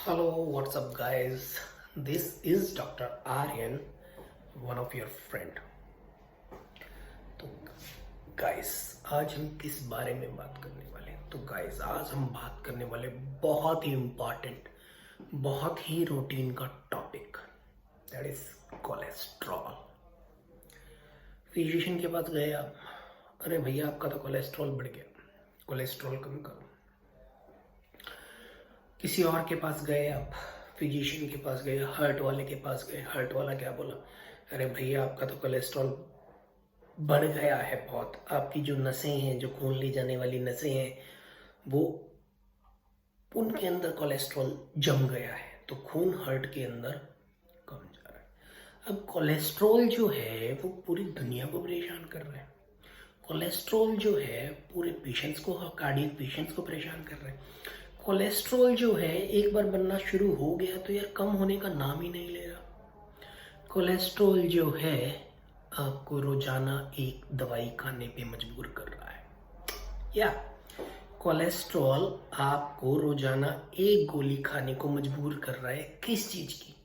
Hello, what's up, guys? This is Dr. Aryan, one of your friend. तो guys आज हम किस बारे में बात करने वाले हैं? तो गाइस आज हम बात करने वाले बहुत ही इम्पॉर्टेंट, बहुत ही रूटीन का topic, that is cholesterol. Physician के पास गए आप, अरे भैया आपका तो कोलेस्ट्रॉल बढ़ गया, कोलेस्ट्रॉल कम करो। किसी और के पास गए आप, फिजिशियन के पास गए, हार्ट वाले के पास गए, हार्ट वाला क्या बोला, अरे भैया आपका तो कोलेस्ट्रॉल बढ़ गया है बहुत, आपकी जो नसें हैं, जो खून ले जाने वाली नसें हैं, वो उनके अंदर कोलेस्ट्रॉल जम गया है, तो खून हार्ट के अंदर कम जा रहा है। अब कोलेस्ट्रॉल जो है वो पूरी दुनिया को परेशान कर रहा है। कोलेस्ट्रॉल जो है पूरे पेशेंट्स को, कार्डियक पेशेंट्स को परेशान कर रहा है। कोलेस्ट्रॉल जो है एक बार बनना शुरू हो गया तो यार कम होने का नाम ही नहीं ले रहा। कोलेस्ट्रॉल जो है आपको रोजाना एक दवाई खाने पे मजबूर कर रहा है, या कोलेस्ट्रॉल आपको रोजाना एक गोली खाने को मजबूर कर रहा है। किस चीज की?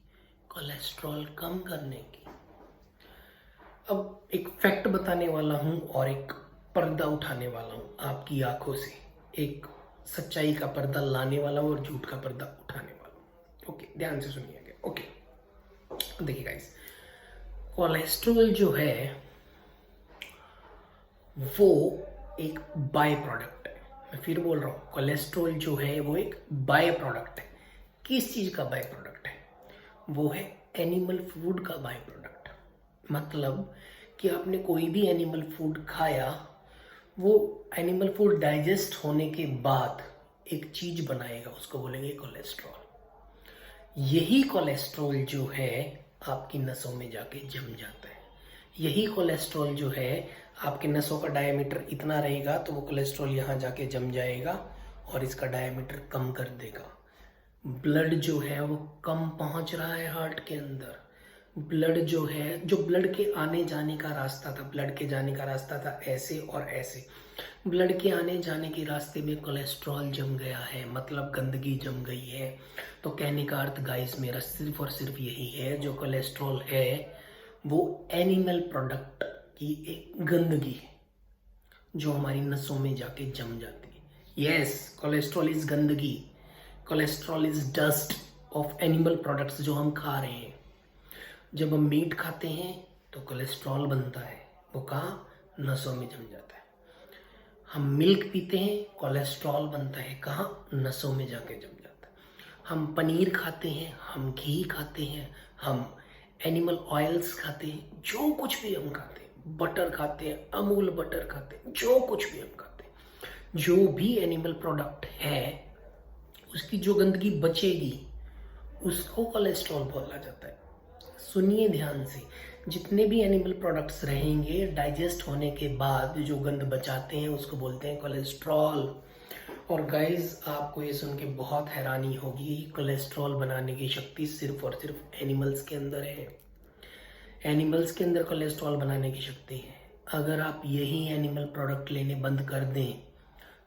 कोलेस्ट्रॉल कम करने की। अब एक फैक्ट बताने वाला हूं और एक पर्दा उठाने वाला हूं आपकी आंखों से, एक सच्चाई का पर्दा लाने वाला हूं और झूठ का पर्दा उठाने वाला हूं। ओके, ध्यान से सुनिएगा। ओके, देखिए गाइस, कोलेस्ट्रॉल जो है वो एक बाय प्रोडक्ट है। मैं फिर बोल रहा हूं, कोलेस्ट्रॉल जो है वो एक बाय प्रोडक्ट है। किस चीज का बाय प्रोडक्ट है? वो है एनिमल फूड का बाय प्रोडक्ट। मतलब कि आपने कोई भी एनिमल फूड खाया, वो एनिमल फूड डाइजेस्ट होने के बाद एक चीज बनाएगा, उसको बोलेंगे कोलेस्ट्रॉल। यही कोलेस्ट्रॉल जो है आपकी नसों में जाके जम जाता है। यही कोलेस्ट्रॉल जो है आपके नसों का डायमीटर इतना रहेगा तो वो कोलेस्ट्रॉल यहाँ जाके जम जाएगा और इसका डायमीटर कम कर देगा। ब्लड जो है वो कम पहुंच रहा है हार्ट के अंदर। ब्लड जो है, जो ब्लड के आने जाने का रास्ता था, ब्लड के जाने का रास्ता था ऐसे और ऐसे, ब्लड के आने जाने के रास्ते में कोलेस्ट्रॉल जम गया है, मतलब गंदगी जम गई है। तो कहने का अर्थ गाइस मेरा सिर्फ और सिर्फ यही है, जो कोलेस्ट्रॉल है वो एनिमल प्रोडक्ट की एक गंदगी है जो हमारी नसों में जाके जम जाती है। यस, कोलेस्ट्रॉल इज गंदगी, cholesterol is dust of animal products जो हम खा रहे हैं। जब हम मीट खाते हैं तो कोलेस्ट्रॉल बनता है, वो कहाँ? नसों में जम जाता है। हम मिल्क पीते हैं, कोलेस्ट्रॉल बनता है, कहाँ? नसों में जाके जम जाता है। हम पनीर खाते हैं, हम घी खाते हैं, हम एनिमल ऑयल्स खाते हैं, जो कुछ भी हम खाते हैं, बटर खाते हैं, अमूल बटर खाते हैं, जो कुछ भी हम खाते हैं, जो भी एनिमल प्रोडक्ट है उसकी जो गंदगी बचेगी उसको कोलेस्ट्रॉल बोला जाता है। सुनिए ध्यान से, जितने भी एनिमल प्रोडक्ट्स रहेंगे डाइजेस्ट होने के बाद जो गंद बचाते हैं उसको बोलते हैं कोलेस्ट्रॉल। और गाइस आपको ये सुन के बहुत हैरानी होगी, कोलेस्ट्रॉल बनाने की शक्ति सिर्फ और सिर्फ एनिमल्स के अंदर है। एनिमल्स के अंदर कोलेस्ट्रॉल बनाने की शक्ति है। अगर आप यही एनिमल प्रोडक्ट लेने बंद कर दें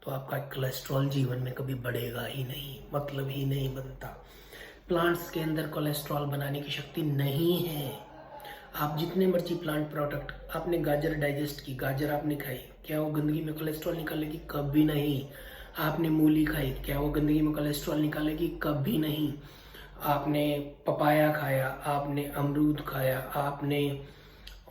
तो आपका कोलेस्ट्रॉल जीवन में कभी बढ़ेगा ही नहीं, मतलब ही नहीं बनता। प्लांट्स के अंदर कोलेस्ट्रॉल बनाने की शक्ति नहीं है। आप जितने मर्जी प्लांट प्रोडक्ट, आपने गाजर डाइजेस्ट की, गाजर आपने खाई, क्या वो गंदगी में कोलेस्ट्रॉल निकालेगी? कभी नहीं। आपने मूली खाई, क्या वो गंदगी में कोलेस्ट्रॉल निकालेगी? कभी नहीं। आपने पपाया खाया, आपने अमरूद खाया, आपने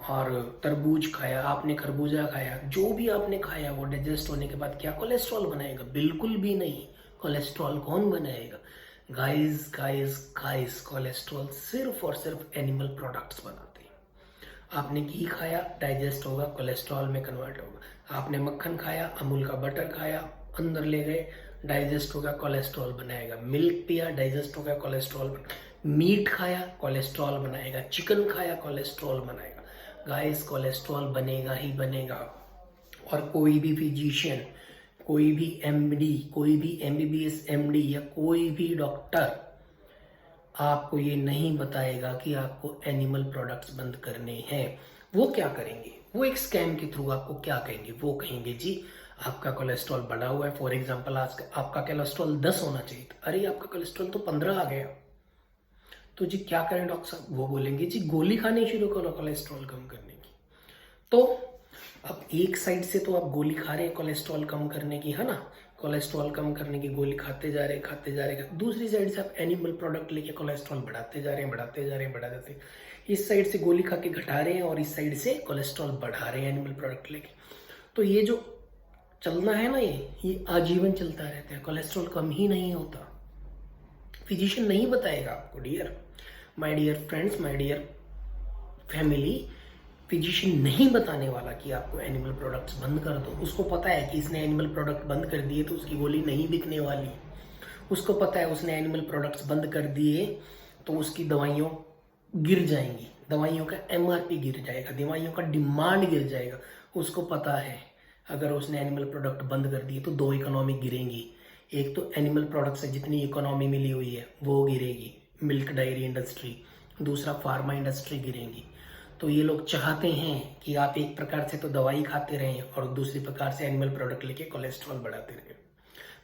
और तरबूज खाया, आपने खरबूजा खाया, जो भी आपने खाया वो डाइजेस्ट होने के बाद क्या कोलेस्ट्रॉल बनाएगा? बिल्कुल भी नहीं। कोलेस्ट्रॉल कौन बनाएगा? गाइस गाइस गाइस, कोलेस्ट्रॉल सिर्फ और सिर्फ एनिमल प्रोडक्ट्स बनाते हैं। आपने घी खाया, डाइजेस्ट होगा, कोलेस्ट्रॉल में कन्वर्ट होगा। आपने मक्खन खाया, अमूल का बटर खाया, अंदर ले गए, डाइजेस्ट होगा, कोलेस्ट्रॉल बनाएगा। मिल्क पिया, डाइजेस्ट होगा, कोलेस्ट्रॉल बनाएगा। मीट खाया, कोलेस्ट्रॉल बनाएगा। चिकन खाया, कोलेस्ट्रॉल बनाएगा। गाइस कोलेस्ट्रॉल बनेगा ही बनेगा। और कोई भी फिजिशियन, कोई भी एमडी, कोई भी एमबीबीएस एमडी या कोई भी डॉक्टर आपको ये नहीं बताएगा कि आपको एनिमल प्रोडक्ट्स बंद करने हैं। वो क्या करेंगे? वो एक स्कैम के थ्रू आपको क्या कहेंगे? वो कहेंगे जी आपका कोलेस्ट्रॉल बढ़ा हुआ है, फॉर एग्जांपल आज आपका कोलेस्ट्रॉल 10 होना चाहिए था, अरे आपका कोलेस्ट्रॉल तो 15 आ गया, तो जी क्या करें डॉक्टर साहब? वो बोलेंगे जी गोली खानी शुरू करो कोलेस्ट्रॉल कम करने की। तो अब एक साइड से तो आप गोली खा रहे हैं कोलेस्ट्रॉल कम करने की, है ना, कोलेस्ट्रॉल कम करने की गोली खाते जा रहे खाते जा रहे, दूसरी साइड से आप एनिमल प्रोडक्ट लेके कोलेस्ट्रॉल बढ़ाते जा रहे हैं बढ़ाते जा रहे हैं बढ़ा देते हैं। इस साइड से गोली खा के घटा रहे हैं और इस साइड से कोलेस्ट्रॉल बढ़ा रहे हैं एनिमल प्रोडक्ट लेके। तो ये जो चलना है ना, ये आजीवन चलता रहता है, कोलेस्ट्रॉल कम ही नहीं होता। फिजिशियन नहीं बताएगा आपको dear, my dear friends, my dear family, physician नहीं बताने वाला कि आपको एनिमल प्रोडक्ट्स बंद कर दो। उसको पता है कि इसने एनिमल प्रोडक्ट बंद कर दिए तो उसकी गोली नहीं बिकने वाली। उसको पता है उसने एनिमल प्रोडक्ट्स बंद कर दिए तो उसकी दवाइयों गिर जाएंगी, दवाइयों का एमआरपी गिर जाएगा, दवाइयों का डिमांड गिर जाएगा। उसको पता है अगर उसने एनिमल प्रोडक्ट बंद कर दिए तो दो इकोनॉमी गिरेंगी। एक तो एनिमल प्रोडक्ट से जितनी इकोनॉमी मिली हुई है वो गिरेगी, मिल्क डायरी इंडस्ट्री, दूसरा फार्मा इंडस्ट्री गिरेंगी। तो ये लोग चाहते हैं कि आप एक प्रकार से तो दवाई खाते रहें और दूसरी प्रकार से एनिमल प्रोडक्ट लेके कोलेस्ट्रॉल बढ़ाते रहें।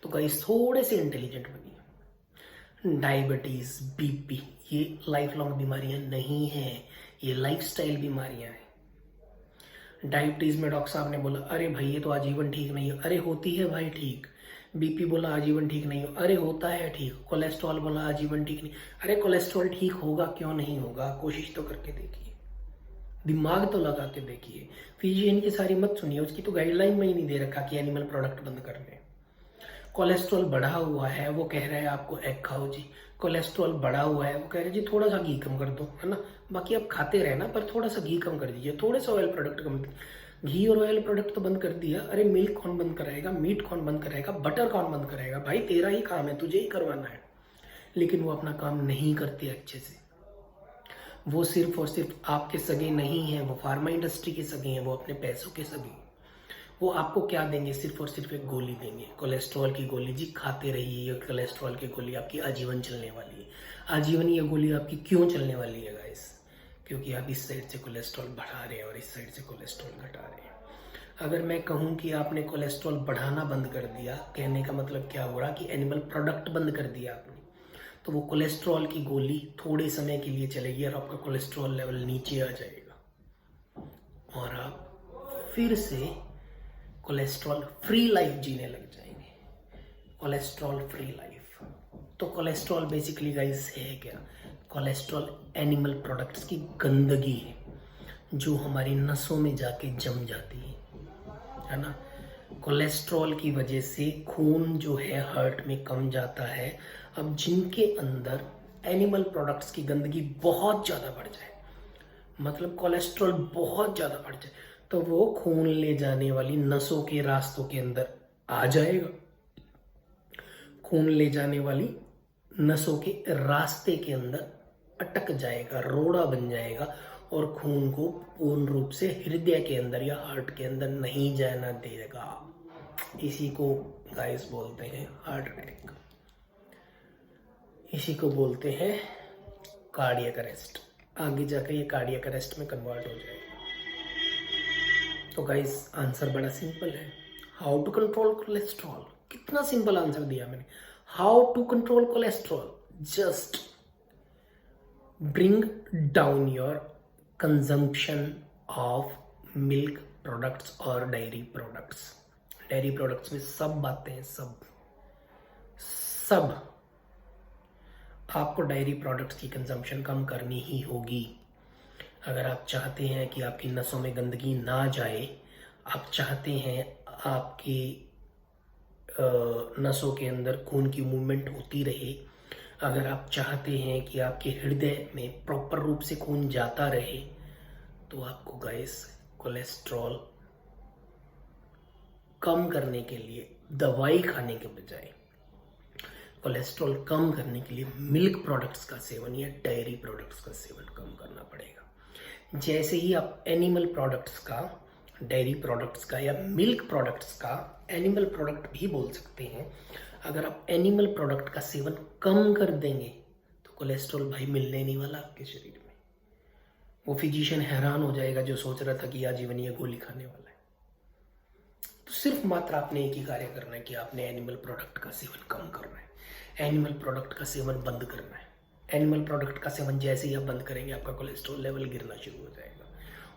तो गाइस थोड़े से इंटेलिजेंट बनिए। डायबिटीज, बीपी ये लाइफ लॉन्ग बीमारियां नहीं हैं, ये लाइफस्टाइल बीमारियां हैं। डायबिटीज में डॉक्टर साहब ने बोला अरे भाई ये तो आजीवन ठीक नहीं है, अरे होती है भाई ठीक। बीपी बोला आजीवन ठीक नहीं हो, अरे होता है ठीक। कोलेस्ट्रॉल बोला आजीवन ठीक नहीं, अरे कोलेस्ट्रॉल ठीक होगा क्यों नहीं होगा, कोशिश तो करके देखिए, दिमाग तो लगा के देखिए। फिजिशियन की सारी मत सुनिए, उसकी तो गाइडलाइन में ही नहीं दे रखा कि एनिमल प्रोडक्ट बंद कर लें। कोलेस्ट्रॉल बढ़ा हुआ है वो कह रहा है आपको एग खाओ जी, कोलेस्ट्रॉल बढ़ा हुआ है वो कह रहे हैं जी थोड़ा सा घी कम कर दो, है ना, बाकी आप खाते रहना पर थोड़ा सा घी कम कर दीजिए, थोड़े सा ऑयल प्रोडक्ट कम। घी और ऑयल प्रोडक्ट तो बंद कर दिया, अरे मिल्क कौन बंद कराएगा, मीट कौन बंद कराएगा, बटर कौन बंद कराएगा? भाई तेरा ही काम है, तुझे ही करवाना है। लेकिन वो अपना काम नहीं करते अच्छे से। वो सिर्फ और सिर्फ आपके सगे नहीं हैं, वो फार्मा इंडस्ट्री के सगे हैं, वो अपने पैसों के सगे हैं। वो आपको क्या देंगे? सिर्फ और सिर्फ एक गोली देंगे, कोलेस्ट्रॉल की गोली। जी खाते रहिए, ये कोलेस्ट्रॉल की गोली आपकी आजीवन चलने वाली है। आजीवन ये गोली आपकी क्यों चलने वाली है गाइस? क्योंकि आप इस साइड से कोलेस्ट्रॉल बढ़ा रहे हैं और इस साइड से कोलेस्ट्रॉल घटा रहे हैं। अगर मैं कहूँ कि आपने कोलेस्ट्रॉल बढ़ाना बंद कर दिया, कहने का मतलब क्या हो रहा कि एनिमल प्रोडक्ट बंद कर दिया आपने, तो वो कोलेस्ट्रॉल की गोली थोड़े समय के लिए चलेगी और आपका कोलेस्ट्रॉल लेवल नीचे आ जाएगा और आप फिर से कोलेस्ट्रॉल फ्री लाइफ जीने लग जाएंगे। Cholesterol free life. तो कोलेस्ट्रॉल बेसिकली गाइस है क्या? कोलेस्ट्रॉल एनिमल प्रोडक्ट्स की गंदगी है जो हमारी नसों में जाके जम जाती है ना। कोलेस्ट्रॉल की वजह से खून जो है हार्ट में कम जाता है। अब जिनके अंदर एनिमल प्रोडक्ट्स की गंदगी बहुत ज़्यादा बढ़ जाए, मतलब कोलेस्ट्रॉल बहुत ज़्यादा बढ़ जाए, तो वो खून ले जाने वाली नसों के रास्तों के अंदर आ जाएगा। खून ले जाने वाली नसों के रास्ते के अंदर अटक जाएगा, रोड़ा बन जाएगा और खून को पूर्ण रूप से हृदय के अंदर या हार्ट के अंदर नहीं जाना देगा। इसी को गाइस बोलते हैं हार्ट अटैक, इसी को बोलते हैं कार्डियक अरेस्ट। आगे जाकर ये कार्डियक अरेस्ट में कन्वर्ट हो जाएगा। तो गाइस आंसर बड़ा सिंपल है, हाउ टू कंट्रोल कोलेस्ट्रॉल। कितना सिंपल आंसर दिया मैंने। How to control cholesterol, just bring down your consumption of milk products और डेयरी प्रोडक्ट्स। डेयरी प्रोडक्ट्स में सब बातें हैं, सब आपको डेयरी प्रोडक्ट्स की कंजम्पशन कम करनी ही होगी। अगर आप चाहते हैं कि आपकी नसों में गंदगी ना जाए, आप चाहते हैं आपकी नसों के अंदर खून की मूवमेंट होती रहे, अगर आप चाहते हैं कि आपके हृदय में प्रॉपर रूप से खून जाता रहे, तो आपको गाइस कोलेस्ट्रॉल कम करने के लिए दवाई खाने के बजाय कोलेस्ट्रॉल कम करने के लिए मिल्क प्रोडक्ट्स का सेवन या डेयरी प्रोडक्ट्स का सेवन कम करना पड़ेगा। जैसे ही आप एनिमल प्रोडक्ट्स का, डेयरी प्रोडक्ट्स का या मिल्क प्रोडक्ट्स का, एनिमल प्रोडक्ट भी बोल सकते हैं, अगर आप एनिमल प्रोडक्ट का सेवन कम कर देंगे तो कोलेस्ट्रॉल भाई मिलने नहीं वाला आपके शरीर में। वो फिजिशियन हैरान हो जाएगा जो सोच रहा था कि आजीवन ये गोली खाने वाला है। तो सिर्फ मात्र आपने एक ही कार्य करना है कि आपने एनिमल प्रोडक्ट का सेवन कम करना है, एनिमल प्रोडक्ट का सेवन बंद करना है। एनिमल प्रोडक्ट का सेवन जैसे ही आप बंद करेंगे आपका कोलेस्ट्रॉल लेवल गिरना शुरू हो जाएगा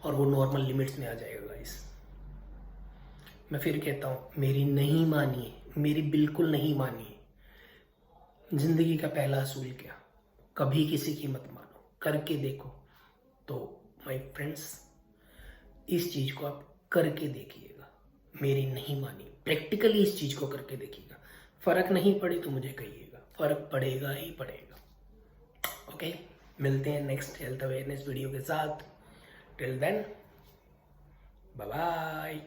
और वो नॉर्मल लिमिट्स में आ जाएगा गाइस। मैं फिर कहता हूँ, मेरी नहीं मानिए, मेरी बिल्कुल नहीं मानिए। जिंदगी का पहला असूल क्या, कभी किसी की मत मानो, करके देखो। तो माय फ्रेंड्स, इस चीज को आप करके देखिएगा, मेरी नहीं मानी, प्रैक्टिकली इस चीज को करके देखिएगा। फर्क नहीं पड़े तो मुझे कहिएगा, फर्क पड़ेगा ही पड़ेगा। ओके, मिलते हैं नेक्स्ट हेल्थ अवेयरनेस वीडियो के साथ। Till then, bye bye.